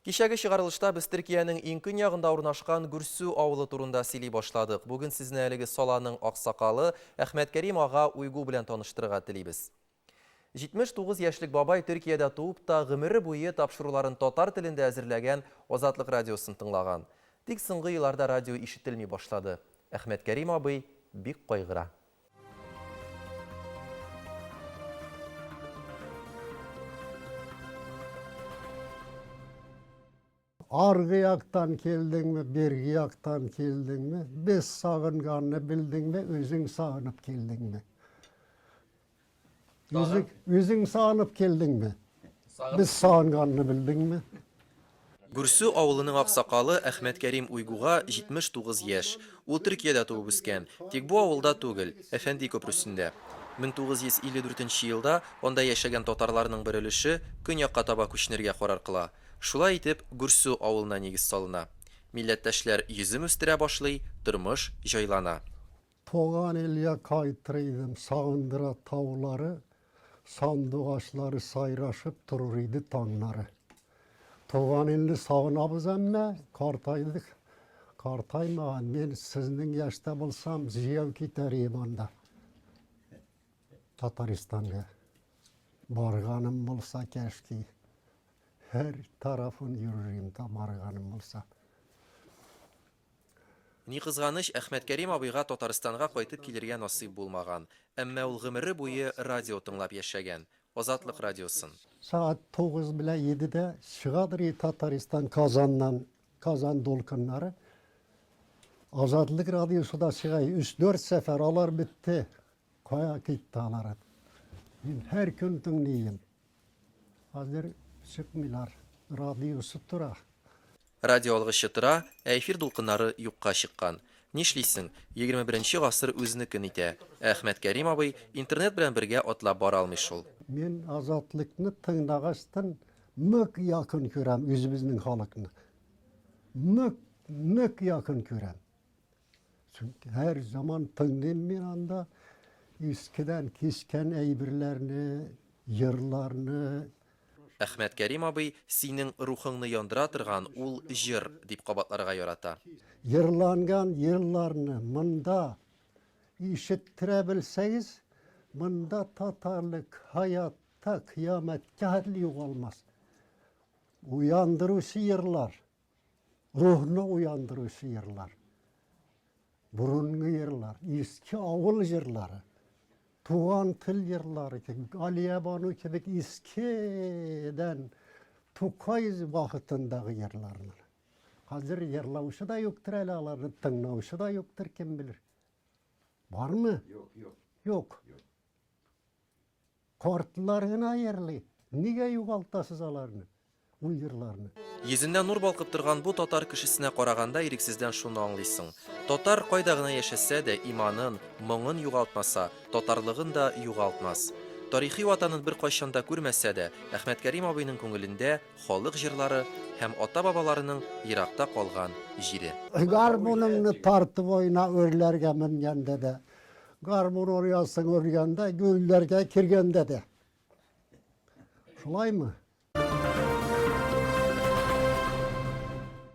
Кичәге чыгарылышта без Төркиянең иң көньягында урнашкан Гүрсү авылы турында сөйли башладык. Бүген сезне әлеге саланың аксакалы Әхмәт Кәрим ага уйгу белән таныштырырга телибез. 79 яшьлек бабай Төркиядә туып та гомере буе тапшыруларын татар телендә әзерләгән Азатлык радиосын тыңлаган. Тик соңгы елларда радио ишетелми башлады. Әхмәт Кәрим абый бик кайгыра. Argı yaqtan keldin mi, bergi yaqtan keldin mi, biz sağınganını bildin mi, özün sağınıp keldin mi? Özün sağınıp keldin mi? Biz sağınganını bildin mi? Гүрсү авылының аксакалы Әхмәт Кәрим уйгуга 79 яшь. Ул Төркиядә туып үскән. Тик бу авылда түгел, Әфәнди көпрүсендә. 1954 елда онда яшәгән татарларның бер өлеше көньякка таба күченергә карар кыла. Шулай итеп, Гүрсү авылына нигез салына. Милләттәшләр йөзем үстерә башлый, тормыш җайлана. Toğan elya kaytırıydım, sağındıra tavları, sandıgaçları sayraşıp durur idi tağları. Toğan elini sağınabız emme, kartaydık. Kartaymağın, men sizin yaşta bulsam ziyav giderim onda. Tataristan'a. Barganım bulsa keşke. Her tarafın yürürüm de barganım bulsa. Ни кызганыч, Әхмәт Кәрим абыйга Татарстанга кайтып килергә насыйп булмаган. Әмма ул гомере буе радио тыңлап яшәгән. Азатлык радиосын. Saat 9 bile 7'de çıkadır Tataristan Kazan'dan, Kazan dolkunları. Azadlık radyosu da çıkıyor. 3-4 sefer alar bitti. Koya gitti alar. Her gün dinleyeyim. Hazır çıkmıyorlar. Radyosu dura. Радио алгычы тора, эфир дулкыннары юкка чыккан. Нишлисең, 21-нче гасыр үзенекен итә. Әхмәт Кәрим абый интернет белән бергә атлап бара алмый шул. Men azatlıkны tыңдағастан мүк yakın көрәм өзіміздің халықны. Мүк yakın көрәm. Çünkü her zaman tыңдайм мен анда eskiden kesкен әйберләрне, йырларны. Әхмәт Кәрим абый синең рухыңны яндыра торган ул җыр дип кабатларга ярата. Yırlangan yıllarını mında işittire bilseniz, mında Tatarlık hayatta kıyamet kâhli olmaz. Uyandırışı yırlar, ruhunu uyandırışı yırlar. Burunlu yırlar, eski avul yırları, tuğan tıl yırları, Aliye Banu gibi eskiden Tukay vakitindeki yırlarını. Hazır yerlavışı da yoktur elalarını, tınlavışı da yoktur kim bilir. Var mı? Yok. Kortlarına yerli. Niye yugaltasız alarını? Uyurlarını. Йөзендә нур балкып торган бу татар кешесенә караганда ирексездән шуны аңлыйсың. Татар кайда гына яшәсә дә иманын, моңын югалтмаса, татарлыгын да югалтмас. Тарихи ватанын бер кайчан да күрмәсә дә, Әхмәт Кәрим абыйның күңелендә халык җырлары һәм ата-бабаларының еракта калган җире. Garmununu tartıp oyna örlerge mingende de. Garmun orayasın örgende, güllerge kirgende de. Şulay mı?